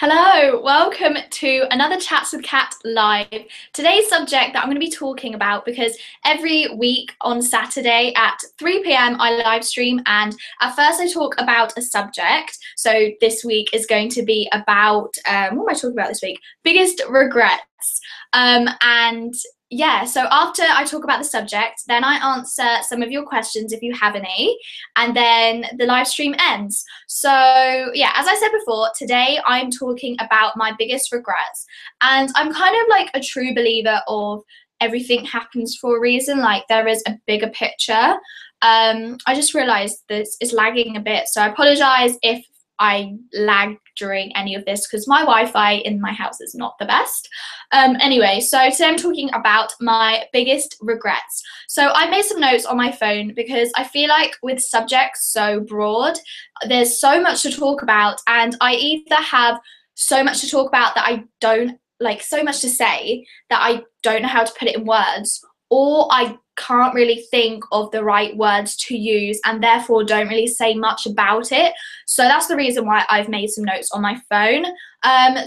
Hello, welcome to another Chats with Kat live. Today's subject that I'm going to be talking about, because every week on Saturday at 3 p.m. I live stream, and at first I talk about a subject. So this week is going to be about, what am I talking about this week? Biggest regrets. And yeah, so after I talk about the subject, then I answer some of your questions if you have any, and then the live stream ends. So yeah, as I said before, today I'm talking about my biggest regrets. And I'm kind of like a true believer of everything happens for a reason, like there is a bigger picture. I just realized this is lagging a bit, so I apologize if I lag during any of this because my Wi-Fi in my house is not the best. Anyway, so today I'm talking about my biggest regrets. So I made some notes on my phone because I feel like with subjects so broad, there's so much to talk about, and I either have so much to talk about that I don't like, so much to say that I don't know how to put it in words, or I can't really think of the right words to use and therefore don't really say much about it. So that's the reason why I've made some notes on my phone.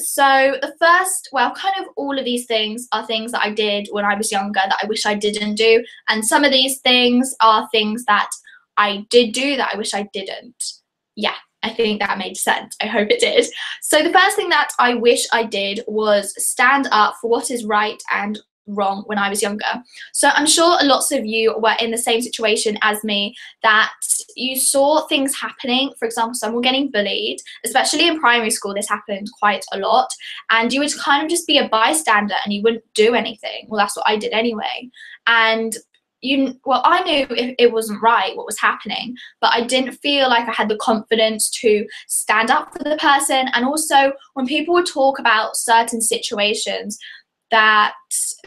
So the first, well, kind of all of these things are things that I did when I was younger that I wish I didn't do. And some of these things are things that I did do that I wish I didn't. Yeah, I think that made sense. I hope it did. So the first thing that I wish I did was stand up for what is right and wrong when I was younger. So I'm sure lots of you were in the same situation as me, that you saw things happening. For example, someone getting bullied, especially in primary school, this happened quite a lot, and you would kind of just be a bystander and you wouldn't do anything. Well, that's what I did anyway. And I knew it wasn't right what was happening, but I didn't feel like I had the confidence to stand up for the person. And also when people would talk about certain situations that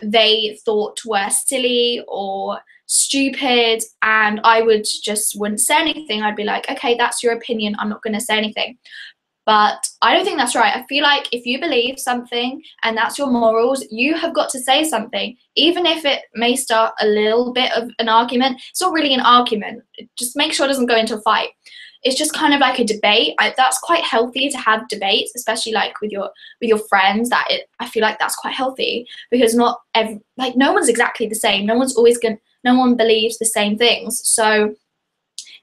they thought were silly or stupid, and I wouldn't say anything. I'd be like, okay, that's your opinion, I'm not going to say anything. But I don't think that's right. I feel like if you believe something and that's your morals, you have got to say something, even if it may start a little bit of an argument. It's not really an argument. Just make sure it doesn't go into a fight. It's just kind of like a debate. That's quite healthy to have debates, especially like with your friends. I feel like that's quite healthy, because no one's exactly the same. No one believes the same things. So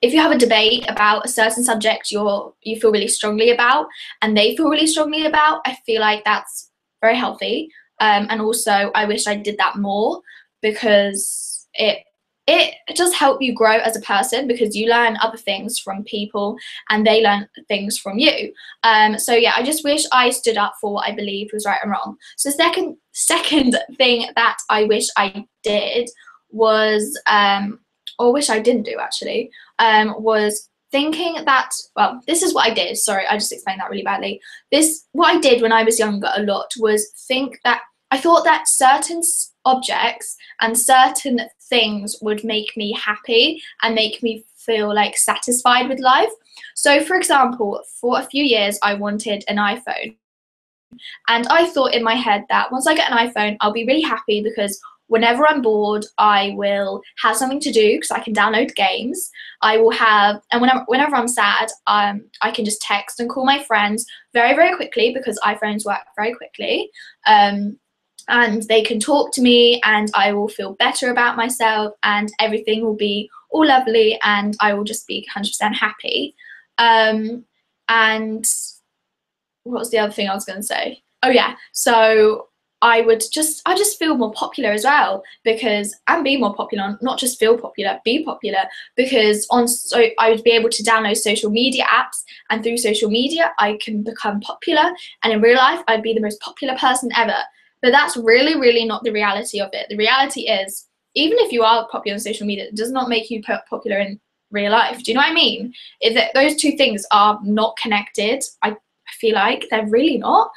if you have a debate about a certain subject you feel really strongly about and they feel really strongly about, I feel like that's very healthy. And also I wish I did that more, because it does help you grow as a person, because you learn other things from people and they learn things from you. So yeah, I just wish I stood up for what I believed was right and wrong. So second thing that I wish I did was, or wish I didn't do actually, was thinking that, well, this is what I did. Sorry, I just explained that really badly. What I did when I was younger a lot was I thought that certain objects and certain things would make me happy and make me feel like satisfied with life. So for example, for a few years I wanted an iPhone, and I thought in my head that once I get an iPhone I'll be really happy, because whenever I'm bored I will have something to do because I can download games. And whenever I'm sad, I can just text and call my friends very, very quickly, because iPhones work very quickly. And they can talk to me and I will feel better about myself and everything will be all lovely and I will just be 100% happy. And what was the other thing I was going to say? Oh yeah, so I just feel more popular as well, and be more popular, not just feel popular, be popular, because I would be able to download social media apps, and through social media I can become popular, and in real life I'd be the most popular person ever. But that's really, really not the reality of it. The reality is, even if you are popular on social media, it does not make you popular in real life. Do you know what I mean? Is that those two things are not connected. I feel like they're really not.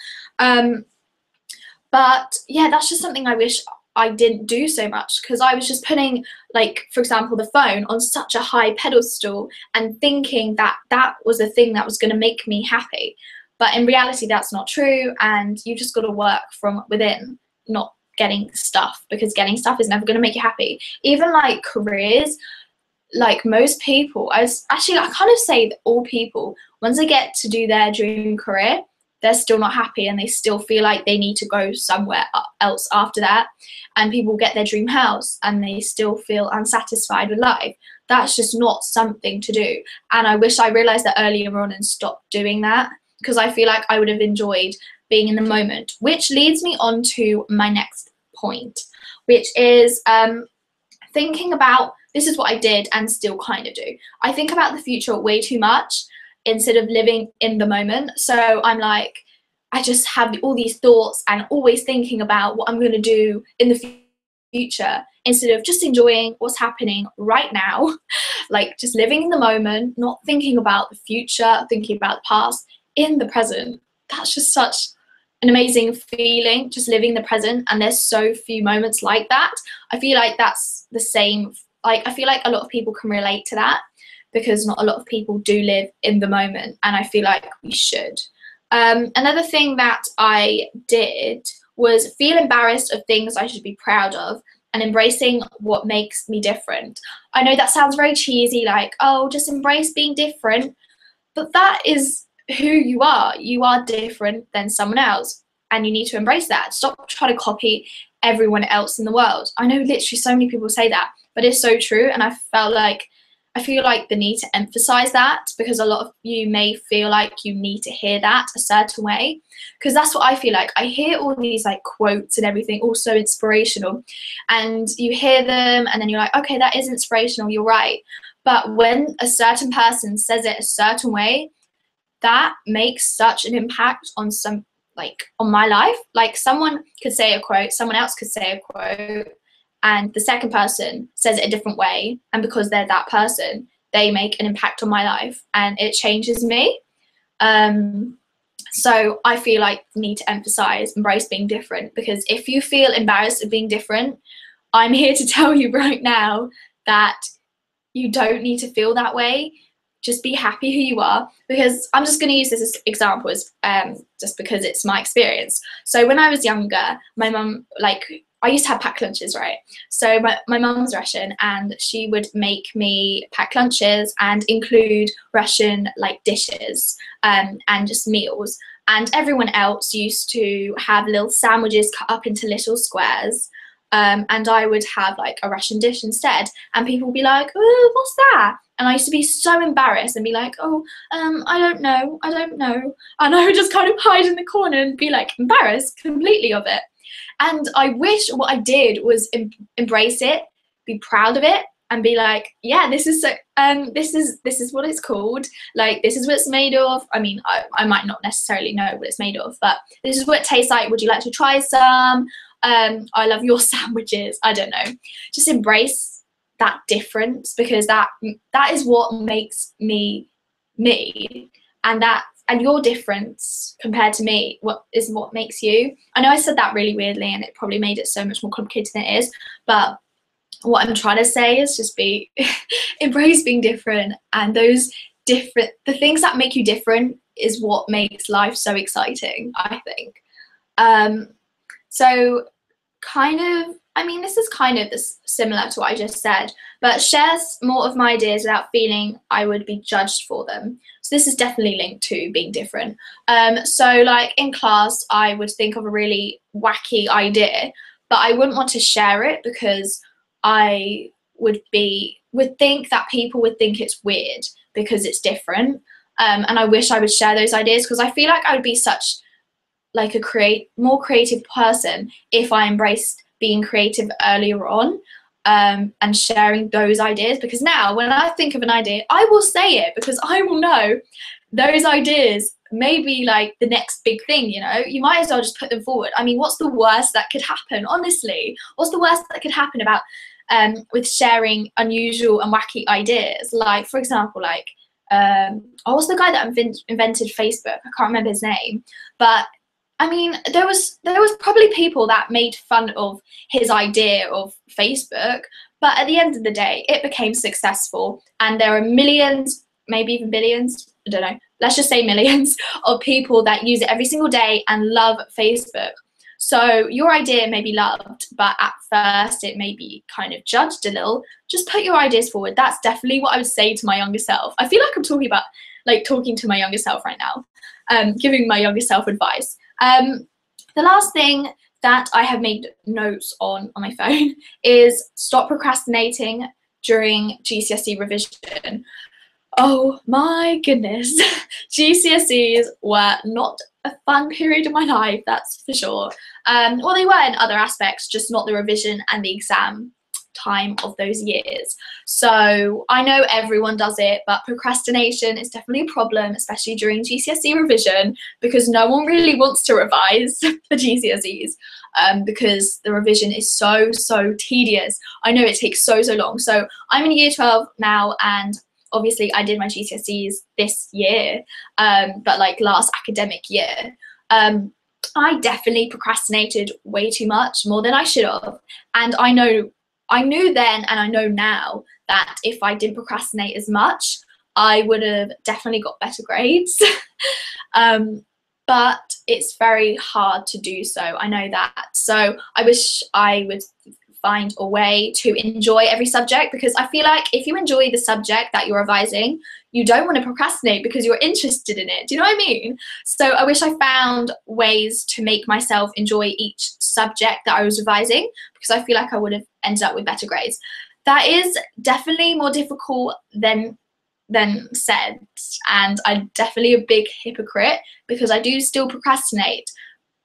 But yeah, that's just something I wish I didn't do so much, because I was just putting, like, for example, the phone on such a high pedestal and thinking that that was a thing that was going to make me happy. But in reality, that's not true, and you've just got to work from within, not getting stuff, because getting stuff is never going to make you happy. Even like careers, like most people, I kind of say that all people, once they get to do their dream career, they're still not happy and they still feel like they need to go somewhere else after that. And people get their dream house and they still feel unsatisfied with life. That's just not something to do. And I wish I realized that earlier on and stopped doing that, because I feel like I would have enjoyed being in the moment. Which leads me on to my next point, which is thinking about, this is what I did and still kind of do. I think about the future way too much instead of living in the moment. So I'm like, I just have all these thoughts and always thinking about what I'm going to do in the future instead of just enjoying what's happening right now. Like just living in the moment, not thinking about the future, thinking about the past, in the present. That's just such an amazing feeling, just living the present. And there's so few moments like that. I feel like that's the same. Like I feel like a lot of people can relate to that, because not a lot of people do live in the moment, and I feel like we should. Another thing that I did was feel embarrassed of things I should be proud of and embracing what makes me different. I know that sounds very cheesy, like, oh, just embrace being different, but that is who you are. You are different than someone else, and you need to embrace that. Stop trying to copy everyone else in the world. I know literally so many people say that, but it's so true, and I feel like the need to emphasize that, because a lot of you may feel like you need to hear that a certain way, because that's what I feel like. I hear all these like quotes and everything, all so inspirational, and you hear them and then you're like, okay, that is inspirational, you're right. But when a certain person says it a certain way, that makes such an impact on on my life. Like someone could say a quote, someone else could say a quote, and the second person says it a different way, and because they're that person, they make an impact on my life and it changes me. So I feel like you need to emphasize, embrace being different, because if you feel embarrassed of being different, I'm here to tell you right now that you don't need to feel that way. Just be happy who you are, because I'm just going to use this as example, just because it's my experience. So when I was younger, my mum, I used to have packed lunches, right? So my mum's Russian, and she would make me pack lunches and include Russian dishes and just meals. And everyone else used to have little sandwiches cut up into little squares. And I would have a Russian dish instead. And people would be like, oh, what's that? And I used to be so embarrassed and be like, oh, I don't know. And I would just kind of hide in the corner and be embarrassed completely of it. And I wish what I did was embrace it, be proud of it, and be like, yeah, this is this is what it's called. This is what it's made of. I mean, I might not necessarily know what it's made of, but this is what it tastes like. Would you like to try some? I love your sandwiches. I don't know. Just embrace that difference, because that is what makes me me, and your difference compared to me what makes you. I know I said that really weirdly and it probably made it so much more complicated than it is, but what I'm trying to say is just embrace being different, and the things that make you different is what makes life so exciting, I think. So this is kind of similar to what I just said, but share more of my ideas without feeling I would be judged for them. So this is definitely linked to being different. So in class, I would think of a really wacky idea, but I wouldn't want to share it because I would think that people would think it's weird because it's different. And I wish I would share those ideas, because I feel like I would be such more creative person if I embraced being creative earlier on, and sharing those ideas. Because now when I think of an idea, I will say it, because I will know those ideas may be the next big thing, you might as well just put them forward. I mean, what's the worst that could happen? Honestly, what's the worst that could happen about with sharing unusual and wacky ideas? For example, what's the guy that invented Facebook? I can't remember his name, but I mean, there was probably people that made fun of his idea of Facebook, but at the end of the day, it became successful, and there are millions, maybe even billions, I don't know, let's just say millions of people that use it every single day and love Facebook. So your idea may be loved, but at first it may be kind of judged a little. Just put your ideas forward. That's definitely what I would say to my younger self. I feel like I'm talking to my younger self right now. giving my younger self advice. The last thing that I have made notes on my phone is stop procrastinating during GCSE revision. Oh my goodness, GCSEs were not a fun period of my life, that's for sure. Well, they were in other aspects, just not the revision and the exam time of those years. So I know everyone does it, but procrastination is definitely a problem, especially during GCSE revision, because no one really wants to revise for GCSEs, because the revision is so tedious. I know it takes so long. So I'm in year 12 now, and obviously I did my GCSEs this year, but like last academic year. I definitely procrastinated way too much, more than I should have. And I knew then and I know now that if I didn't procrastinate as much, I would have definitely got better grades. But it's very hard to do so. I know that. So I wish I would find a way to enjoy every subject, because I feel like if you enjoy the subject that you're revising, you don't want to procrastinate because you're interested in it. Do you know what I mean? So I wish I found ways to make myself enjoy each subject that I was revising, because I feel like I would have ended up with better grades. That is definitely more difficult than said, and I'm definitely a big hypocrite because I do still procrastinate.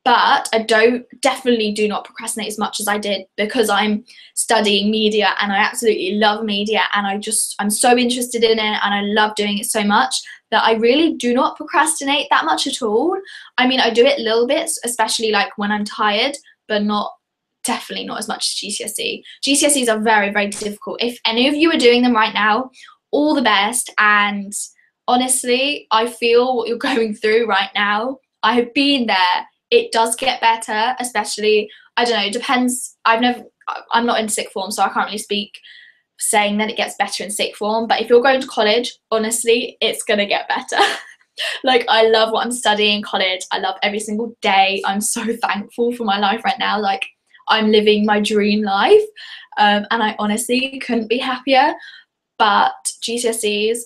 But I definitely do not procrastinate as much as I did, because I'm studying media and I absolutely love media, and I'm so interested in it and I love doing it so much that I really do not procrastinate that much at all. I mean, I do it little bits, especially like when I'm tired, but definitely not as much as GCSE. GCSEs are very difficult. If any of you are doing them right now, all the best. And honestly, I feel what you're going through right now. I have been there. It does get better, especially, I don't know, it depends. I'm not in sixth form, so I can't really speak saying that it gets better in sixth form. But if you're going to college, honestly, it's going to get better. Like, I love what I'm studying in college. I love every single day. I'm so thankful for my life right now. Like, I'm living my dream life. And I honestly couldn't be happier. But GCSEs,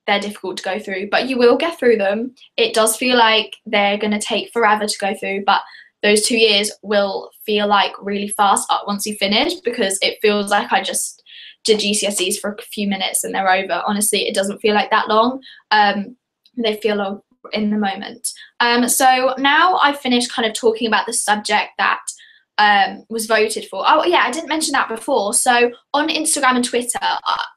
they're difficult to go through, but you will get through them. It does feel like they're going to take forever to go through, but those 2 years will feel like really fast once you finish, because it feels like I just did GCSEs for a few minutes and they're over. Honestly, it doesn't feel like that long. They feel long in the moment. So now I've finished kind of talking about the subject that was voted for. Oh yeah, I didn't mention that before. So on Instagram and Twitter,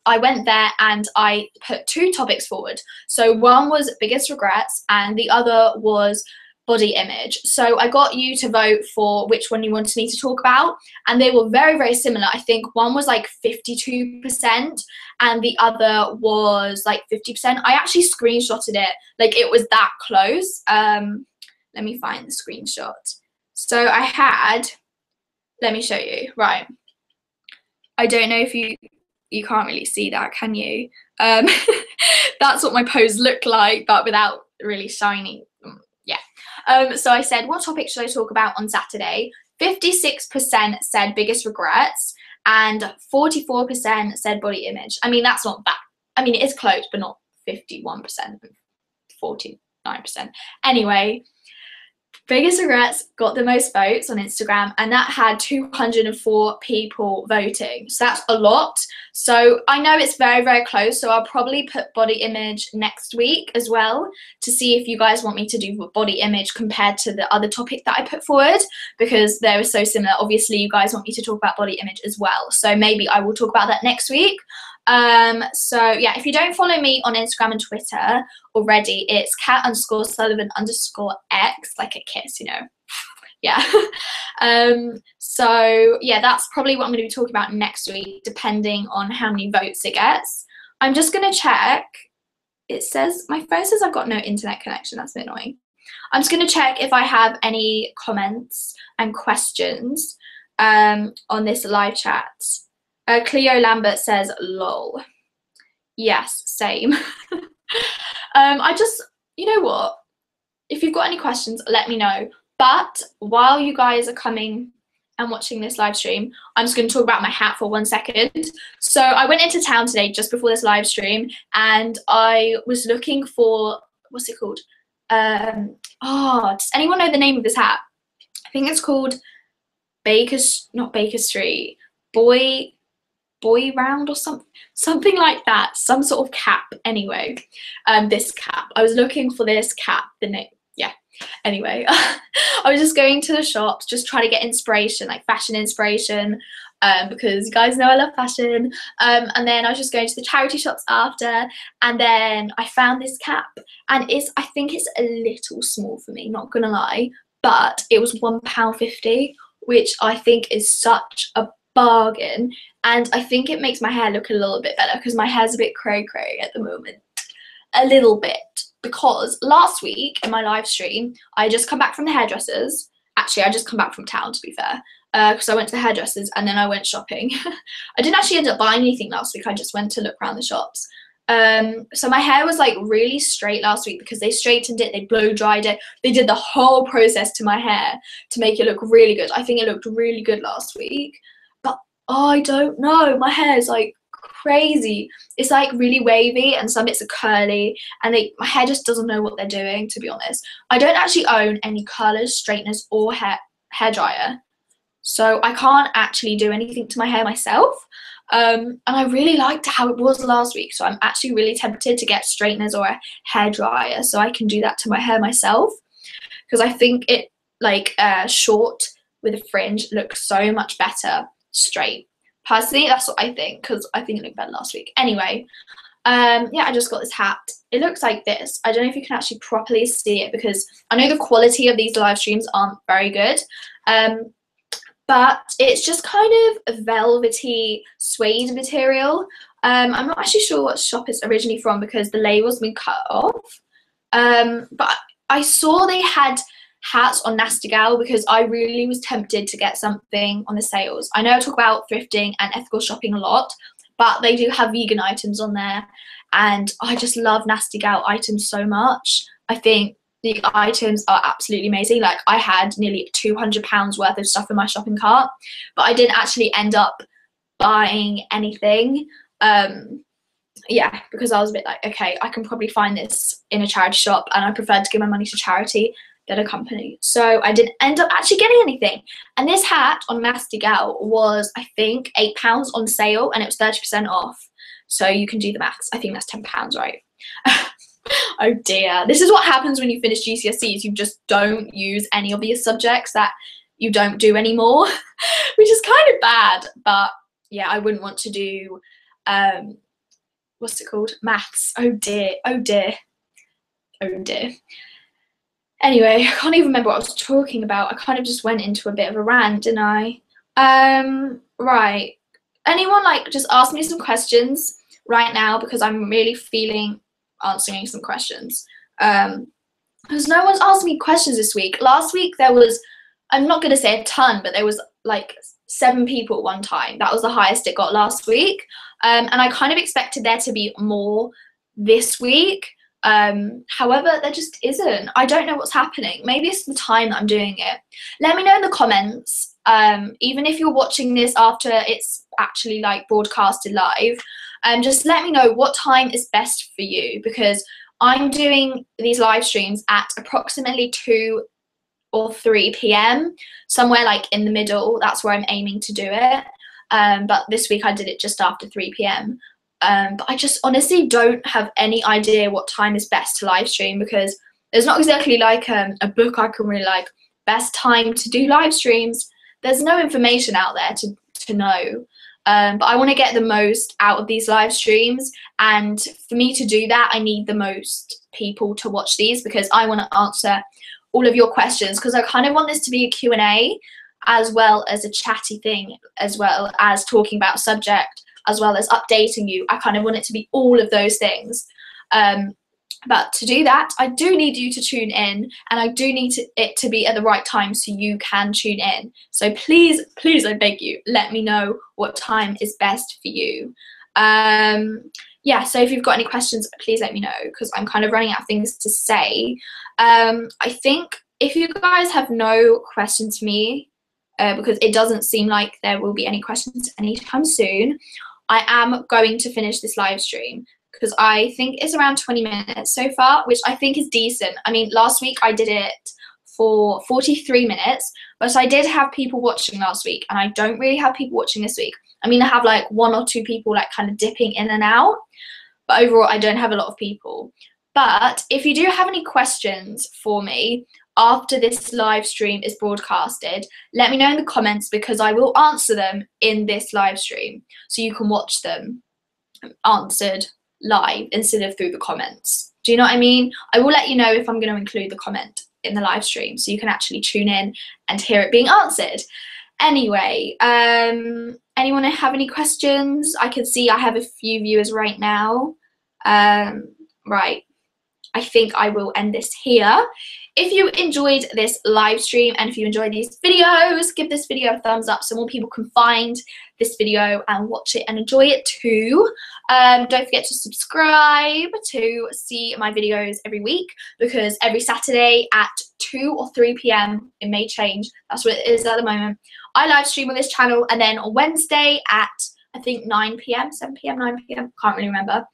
I went there and I put 2 topics forward. So one was biggest regrets and the other was body image. So I got you to vote for which one you wanted me to talk about, and they were very similar. I think one was like 52% and the other was like 50%. I actually screenshotted it, like it was that close. Let me find the screenshot. So I had, let me show you. Right. I don't know if you can't really see that, can you? That's what my pose looked like, but without really shining. Yeah. So I said, what topic should I talk about on Saturday? 56% said biggest regrets and 44% said body image. I mean, that's not that. I mean, it is close, but not 51%, 49%. Anyway, biggest regrets got the most votes on Instagram, and that had 204 people voting. So that's a lot. So I know it's very close, so I'll probably put body image next week as well to see if you guys want me to do body image compared to the other topic that I put forward, because they were so similar. Obviously, you guys want me to talk about body image as well, so maybe I will talk about that next week. So yeah, if you don't follow me on Instagram and Twitter already, it's cat_Sullivan_X, like a kiss, you know. Yeah. So yeah, that's probably what I'm going to be talking about next week, depending on how many votes it gets. I'm just going to check. It says, my phone says I've got no internet connection. That's a bit annoying. I'm just going to check if I have any comments and questions on this live chat. Cleo Lambert says, lol. Yes, same. You know what? If you've got any questions, let me know. But while you guys are coming and watching this live stream, I'm just going to talk about my hat for 1 second. So I went into town today just before this live stream, and I was looking for, what's it called? Does anyone know the name of this hat? I think it's called not Baker Street, Boy Round or something like that. Some sort of cap. Anyway, this cap. I was looking for this cap. The name. Yeah. Anyway, I was just going to the shops, just trying to get inspiration, like fashion inspiration, because you guys know I love fashion. And then I was just going to the charity shops after, and then I found this cap, and I think it's a little small for me, not gonna lie, but it was £1.50, which I think is such a bargain, and I think it makes my hair look a little bit better because my hair's a bit cray at the moment, a little bit, because last week in my live stream I just come back from the hairdressers. Actually, I just come back from town, to be fair, because I went to the hairdressers and then I went shopping. I didn't actually end up buying anything last week. I just went to look around the shops. So my hair was like really straight last week because they straightened it, they blow dried it, they did the whole process to my hair to make it look really good. I think it looked really good last week, but I don't know, my hair is like crazy. It's like really wavy and some bits are curly, and my hair just doesn't know what they're doing, to be honest. I don't actually own any curlers, straighteners or hair dryer, so I can't actually do anything to my hair myself. And I really liked how it was last week, so I'm actually really tempted to get straighteners or a hair dryer so I can do that to my hair myself, because I think it like short with a fringe looks so much better straight. Personally, that's what I think, because I think it looked better last week. Anyway, yeah, I just got this hat. It looks like this. I don't know if you can actually properly see it because I know the quality of these live streams aren't very good. But it's just kind of a velvety suede material. I'm not actually sure what shop it's originally from because the label's been cut off. But I saw they had hats on Nasty Gal because I really was tempted to get something on the sales. I know I talk about thrifting and ethical shopping a lot, but they do have vegan items on there, and I just love Nasty Gal items so much. I think the items are absolutely amazing. Like, I had nearly £200 worth of stuff in my shopping cart, but I didn't actually end up buying anything. Yeah, because I was a bit like, okay, I can probably find this in a charity shop, and I preferred to give my money to charity than a company. So I didn't end up actually getting anything. And this hat on Nasty Gal was, I think, £8 on sale, and it was 30% off. So you can do the maths. I think that's £10, right? Oh dear. This is what happens when you finish GCSEs. You just don't use any of your subjects that you don't do anymore, which is kind of bad. But yeah, I wouldn't want to do, what's it called? Maths. Oh dear. Oh dear. Oh dear. Anyway, I can't even remember what I was talking about. I kind of just went into a bit of a rant, didn't I? Right. Anyone like just ask me some questions right now, because I'm really feeling answering some questions. Because no one's asked me questions this week. Last week there was, I'm not going to say a ton, but there was like 7 people at one time. That was the highest it got last week. And I kind of expected there to be more this week. However, there just isn't. I don't know what's happening. Maybe it's the time that I'm doing it. Let me know in the comments, even if you're watching this after it's actually like broadcasted live. Just let me know what time is best for you, because I'm doing these live streams at approximately 2 or 3 p.m. somewhere like in the middle. That's where I'm aiming to do it. But this week I did it just after 3 p.m. But I just honestly don't have any idea what time is best to live stream, because there's not exactly like a book I can really like best time to do live streams. There's no information out there to know. But I want to get the most out of these live streams, and for me to do that I need the most people to watch these, because I want to answer all of your questions, because I kind of want this to be a Q&A as well as a chatty thing, as well as talking about a subject, as well as updating you. I kind of want it to be all of those things. But to do that, I do need you to tune in, and I do need it to be at the right time so you can tune in. So please, please, I beg you, let me know what time is best for you. Yeah, so if you've got any questions, please let me know, because I'm kind of running out of things to say. I think if you guys have no questions for me, because it doesn't seem like there will be any questions anytime soon, I am going to finish this live stream. because I think it's around 20 minutes so far, which I think is decent. I mean, last week I did it for 43 minutes, but I did have people watching last week, and I don't really have people watching this week. I mean, I have like 1 or 2 people like kind of dipping in and out, but overall I don't have a lot of people. But if you do have any questions for me after this live stream is broadcasted, let me know in the comments, because I will answer them in this live stream, so you can watch them answered live instead of through the comments. Do you know what I mean? I will let you know if I'm going to include the comment in the live stream, so you can actually tune in and hear it being answered. Anyway, anyone have any questions? I can see I have a few viewers right now. Right, I think I will end this here. If you enjoyed this live stream and if you enjoy these videos, give this video a thumbs up so more people can find this video and watch it and enjoy it too. Don't forget to subscribe to see my videos every week, because every Saturday at 2 or 3 p.m, it may change, that's what it is at the moment, I live stream on this channel, and then on Wednesday at I think 9 p.m, 7 p.m, 9 p.m, can't really remember,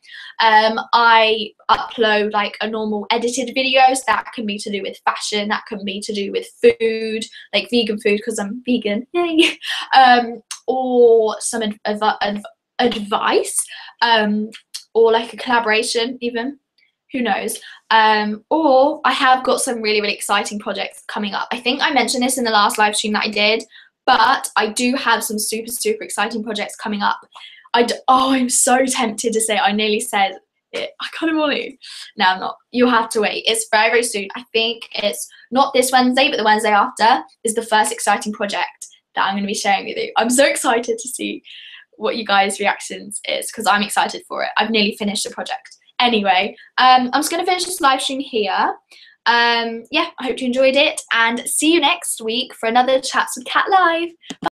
I upload like a normal edited videos that can be to do with fashion, that can be to do with food, like vegan food because I'm vegan, yay, or some advice, or like a collaboration even, who knows, or I have got some really, really exciting projects coming up. I think I mentioned this in the last live stream that I did, but I do have some super, super exciting projects coming up. I'm so tempted to say it. I nearly said it. I kind of want to. No, I'm not. You'll have to wait. It's very, very soon. I think it's not this Wednesday, but the Wednesday after is the first exciting project that I'm going to be sharing with you. I'm so excited to see what you guys' reactions is, because I'm excited for it. I've nearly finished the project. Anyway, I'm just going to finish this live stream here. Yeah, I hope you enjoyed it, and see you next week for another Chats with Cat Live. Bye.